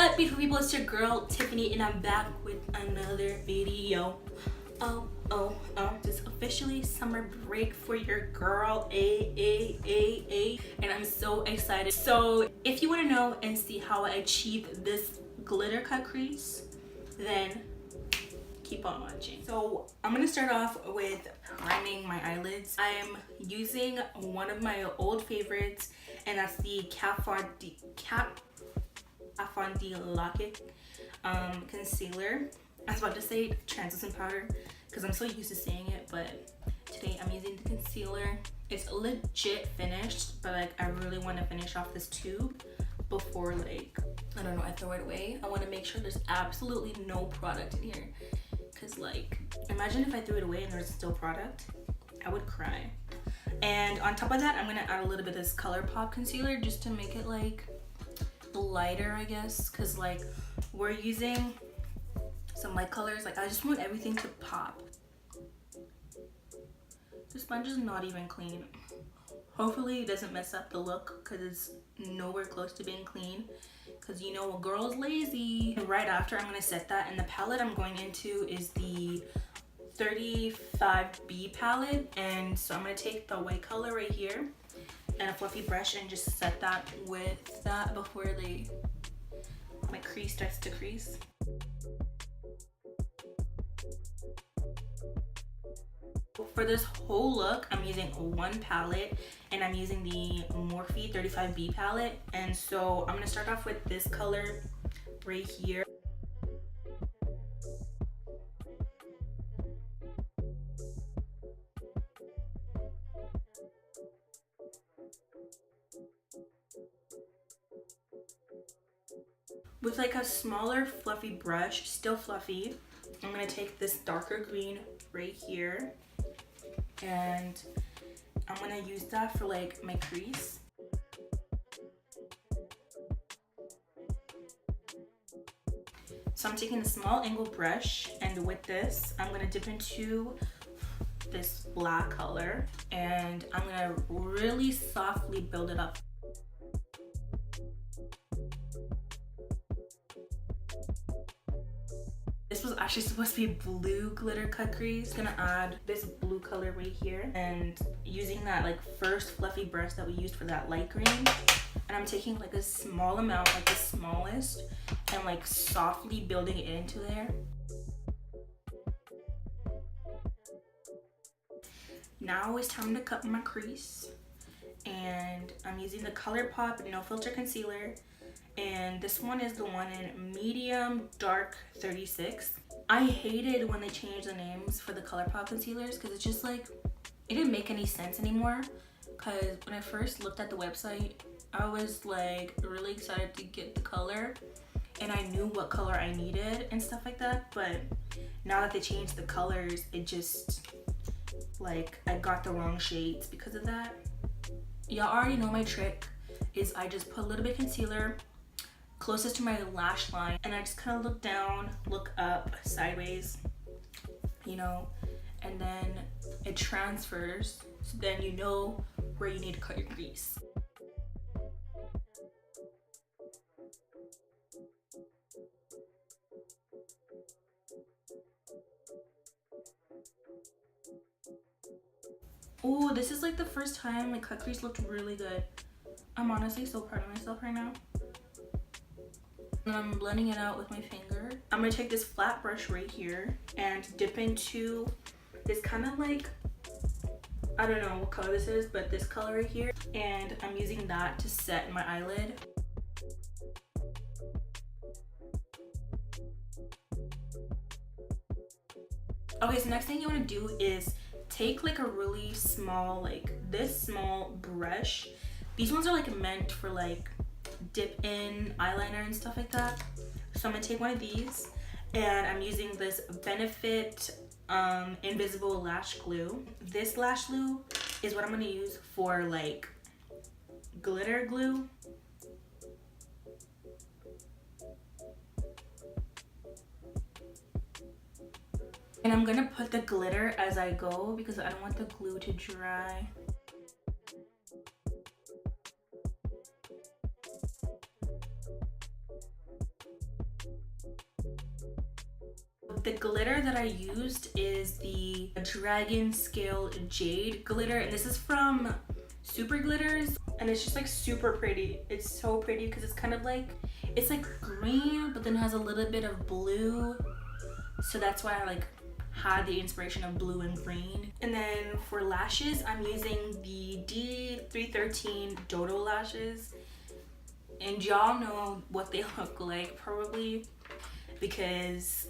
What beautiful people, it's your girl Tiffany and I'm back with another video. It's officially summer break for your girl, and I'm so excited. So if you want to know and see how I achieved this glitter cut crease, then keep on watching. So I'm gonna start off with priming my eyelids. I'm using one of my old favorites, and that's the Kat Von D Lock-It concealer. I was about to say translucent powder because I'm so used to saying it, but today I'm using the concealer. It's legit finished, but like I really want to finish off this tube before, like, I don't know, I throw it away. I want to make sure there's absolutely no product in here, because like imagine if I threw it away and there's still product, I would cry. And on top of that, I'm gonna add a little bit of this ColourPop concealer just to make it like lighter, I guess, because like we're using some light colors. Like I just want everything to pop. The sponge is not even clean. Hopefully it doesn't mess up the look, because it's nowhere close to being clean, because you know a girl's lazy. And right after, I'm going to set that, and the palette I'm going into is the 35B palette. And so I'm going to take the white color right here and a fluffy brush and just set that with that before my crease starts to crease. For this whole look, I'm using one palette, and I'm using the Morphe 35B palette. And so I'm gonna start off with this color right here. With like a smaller fluffy brush, still fluffy, I'm gonna take this darker green right here, and I'm gonna use that for like my crease. So I'm taking a small angle brush, and with this, I'm gonna dip into this black color, and I'm gonna really softly build it up. This was actually supposed to be blue glitter cut crease. Gonna add this blue color right here, and using that like first fluffy brush that we used for that light green, and I'm taking like a small amount, like the smallest, and like softly building it into there. Now it's time to cut my crease, and I'm using the ColourPop No Filter Concealer. And this one is the one in medium dark 36. I hated when they changed the names for the ColourPop concealers, because it's just like it didn't make any sense anymore. Because when I first looked at the website, I was like really excited to get the color, and I knew what color I needed and stuff like that. But now that they changed the colors, it just like I got the wrong shades because of that. Y'all already know my trick is I just put a little bit of concealer closest to my lash line, and I just kind of look down, look up, sideways, you know, and then it transfers, so then you know where you need to cut your crease. Oh, this is like the first time my cut crease looked really good. I'm honestly so proud of myself right now. And I'm blending it out with my finger. I'm gonna take this flat brush right here and dip into this kind of like, I don't know what color this is, but this color right here. And I'm using that to set my eyelid. Okay, so next thing you wanna do is take like a really small, like this small brush. These ones are like meant for like dip in eyeliner and stuff like that. So I'm gonna take one of these, and I'm using this Benefit invisible lash glue. This lash glue is what I'm gonna use for like glitter glue. And I'm gonna put the glitter as I go because I don't want the glue to dry. The glitter that I used is the Dragon Scale Jade glitter, and this is from Super Glitters, and it's just like super pretty. It's so pretty because it's kind of like, it's like green, but then has a little bit of blue. So that's why I like had the inspiration of blue and green. And then for lashes, I'm using the D313 Dodo lashes. And y'all know what they look like probably because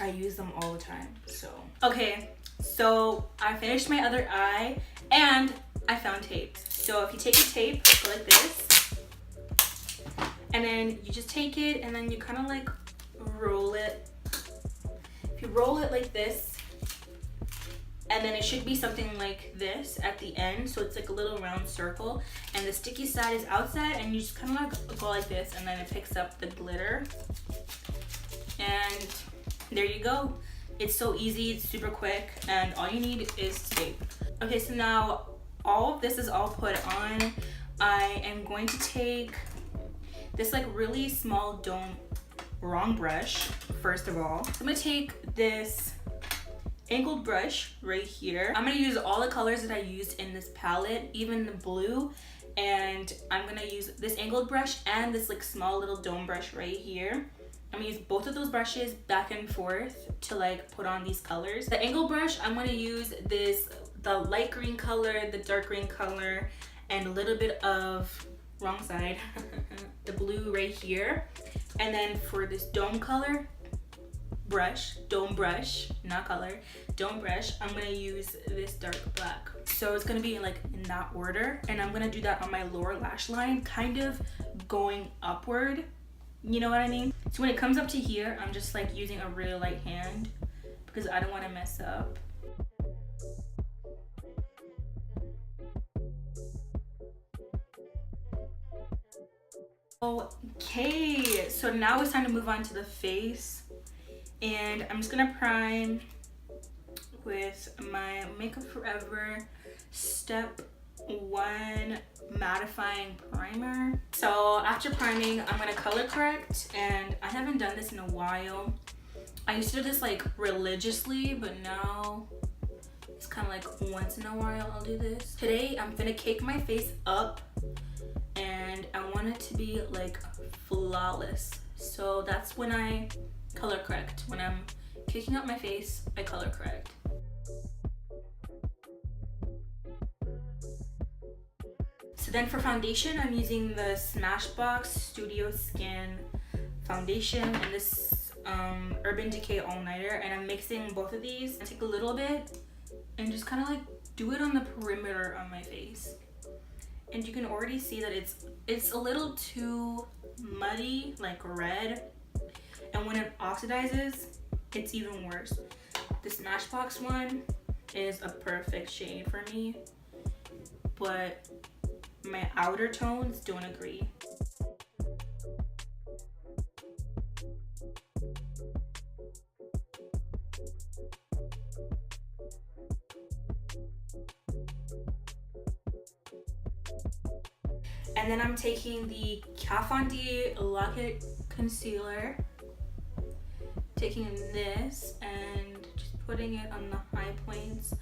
I use them all the time. So, okay, so I finished my other eye and I found tape. So if you take a tape, go like this, and then you just take it and then you kind of like roll it. If you roll it like this, and then it should be something like this at the end, so it's like a little round circle, and the sticky side is outside, and you just kind of like go like this, and then it picks up the glitter, and there you go. It's so easy, it's super quick, and all you need is tape. Okay, so now all of this is all put on. I am going to take this like really small wrong brush. First of all, I'm gonna take this angled brush right here. I'm gonna use all the colors that I used in this palette, even the blue, and I'm gonna use this angled brush and this like small little dome brush right here. I'm gonna use both of those brushes back and forth to like put on these colors. The angled brush, I'm gonna use the light green color, the dark green color, and a little bit of, wrong side, the blue right here. And then for this dome color brush, dome brush, not color, dome brush, I'm gonna use this dark black. So it's gonna be like in that order, and I'm gonna do that on my lower lash line, kind of going upward, you know what I mean? So when it comes up to here, I'm just like using a really light hand because I don't want to mess up. Okay, so now it's time to move on to the face, and I'm just gonna prime with my Makeup Forever Step 1 mattifying primer. So after priming, I'm gonna color correct, and I haven't done this in a while. I used to do this like religiously, but now it's kind of like once in a while I'll do this. Today I'm gonna cake my face up, and I want it to be like flawless. So that's when I color correct. When I'm caking up my face, I color correct. So then for foundation, I'm using the Smashbox Studio Skin foundation and this Urban Decay All Nighter, and I'm mixing both of these. I take a little bit and just kind of like do it on the perimeter of my face. And you can already see that it's a little too muddy, like red. And when it oxidizes, it's even worse. The Smashbox one is a perfect shade for me, but my outer tones don't agree. And then I'm taking the Kat Von D Lock It Concealer, taking this and just putting it on the high points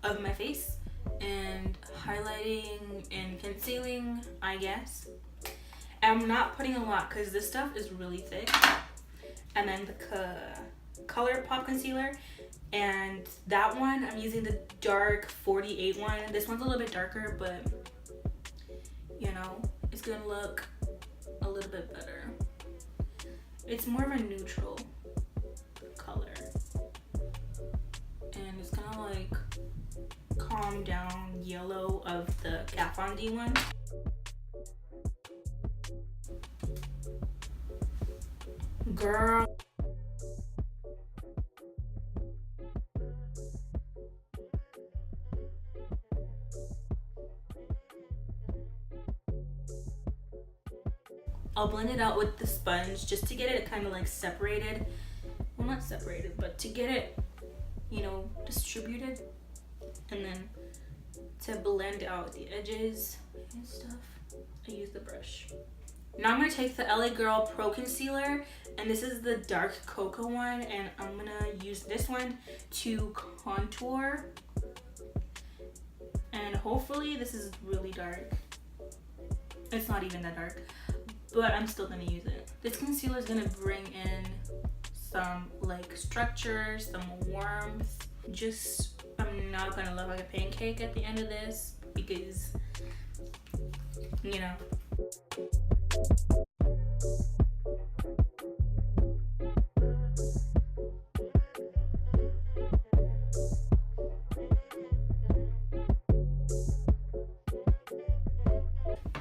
of my face and highlighting and concealing, I guess. I'm not putting a lot because this stuff is really thick. And then the ColourPop concealer, and that one I'm using the dark 48 one. This one's a little bit darker, but you know, it's gonna look a little bit better. It's more of a neutral color, and it's gonna like calm down yellow of the Kat Von D one. Girl. I'll blend it out with the sponge just to get it kind of like separated. Well, not separated, but to get it, you know, distributed. And then to blend out the edges and stuff, I use the brush. Now I'm going to take the LA Girl Pro Concealer, and this is the dark cocoa one, and I'm going to use this one to contour. And hopefully this is really dark. It's not even that dark, but I'm still going to use it. This concealer is going to bring in some like structure, some warmth. Just, I'm not going to look like a pancake at the end of this because, you know.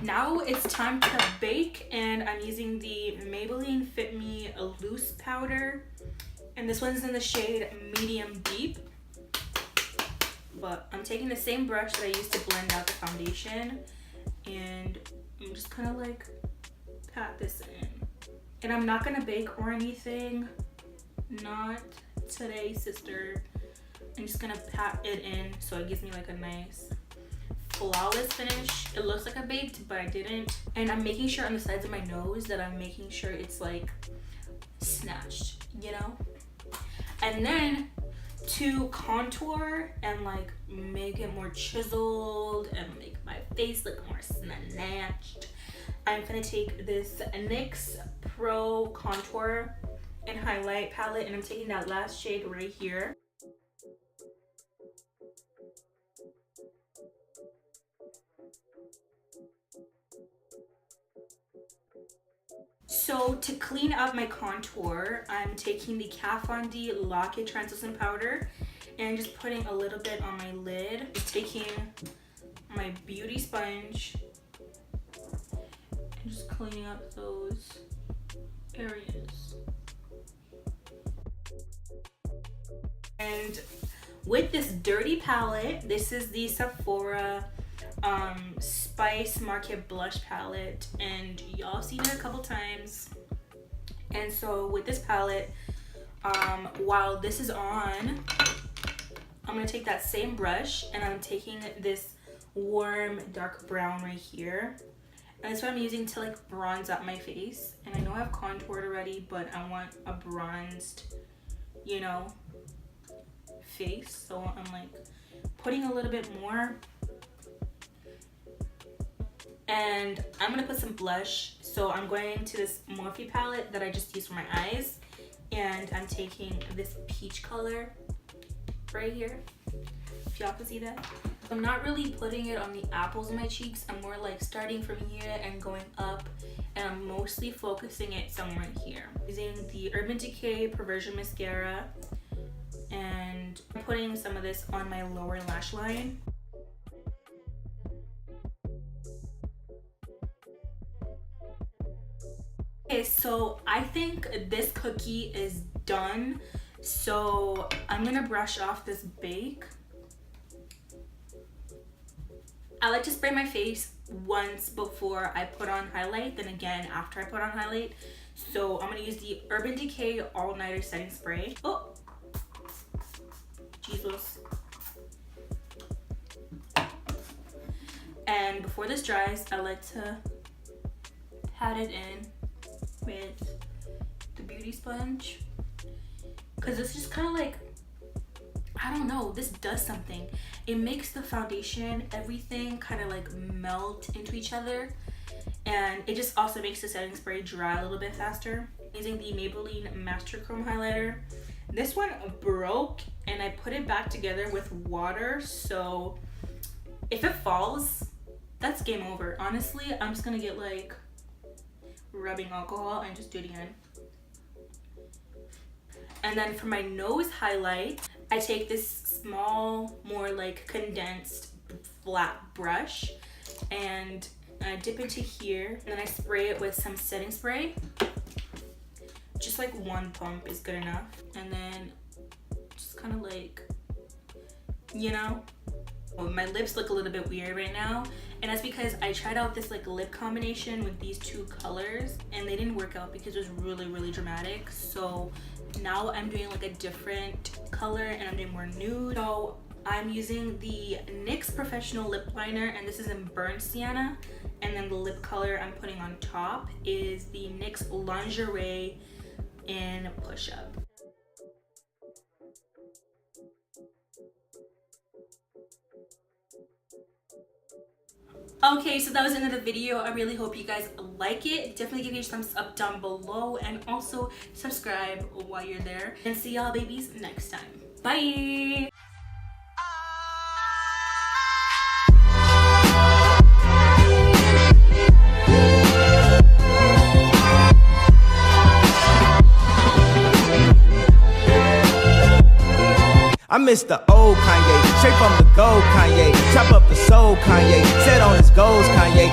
Now it's time to bake, and I'm using the Maybelline Fit Me Loose Powder, and this one's in the shade Medium Deep. But I'm taking the same brush that I used to blend out the foundation, and I'm just kind of like pat this in. And I'm not gonna bake or anything, not today, sister. I'm just gonna pat it in so it gives me like a nice flawless finish. It looks like I baked, but I didn't. And I'm making sure on the sides of my nose that I'm making sure it's like snatched, you know? And then to contour and like make it more chiseled and make my face look more snatched, I'm gonna take this NYX Pro Contour and Highlight Palette, and I'm taking that last shade right here. So to clean up my contour, I'm taking the Kat Von D Lock It Translucent Powder and just putting a little bit on my lid. Just taking my beauty sponge and just cleaning up those areas. And with this dirty palette, this is the Sephora Spice Market Blush Palette, and y'all seen it a couple times. And so with this palette, while this is on, I'm gonna take that same brush and I'm taking this warm dark brown right here, and that's what I'm using to like bronze up my face. And I know I've contoured already, but I want a bronzed, you know, face, so I'm like putting a little bit more. And I'm gonna put some blush, so I'm going to this Morphe palette that I just used for my eyes, and I'm taking this peach color right here, if y'all can see that. I'm not really putting it on the apples of my cheeks. I'm more like starting from here and going up, and I'm mostly focusing it somewhere here. Using the Urban Decay Perversion mascara, and I'm putting some of this on my lower lash line. Okay, so I think this cookie is done, so I'm gonna brush off this bake. I like to spray my face once before I put on highlight, then again after I put on highlight. So I'm gonna use the Urban Decay All Nighter Setting Spray. Oh, Jesus. And before this dries, I like to pat it in with the beauty sponge, because it's just kind of like, I don't know, this does something. It makes the foundation, everything kind of like melt into each other, and it just also makes the setting spray dry a little bit faster. Using the Maybelline Master Chrome highlighter. This one broke and I put it back together with water, so if it falls, that's game over. Honestly, I'm just gonna get like rubbing alcohol and just do it again. And then for my nose highlight, I take this small, more like condensed flat brush and I dip into here, and then I spray it with some setting spray. Just like one pump is good enough. And then just kind of like, you know, my lips look a little bit weird right now, and that's because I tried out this like lip combination with these two colors and they didn't work out because it was really dramatic. So now I'm doing like a different color and I'm doing more nude. So I'm using the NYX Professional Lip Liner, and this is in Burnt Sienna. And then the lip color I'm putting on top is the NYX Lingerie in Push Up. Okay, so that was the end of the video. I really hope you guys like it. Definitely give me a thumbs up down below, and also subscribe while you're there. And see y'all babies next time. Bye! I miss the old Kanye, straight from the gold Kanye. Chop up the soul Kanye, set on his goals Kanye.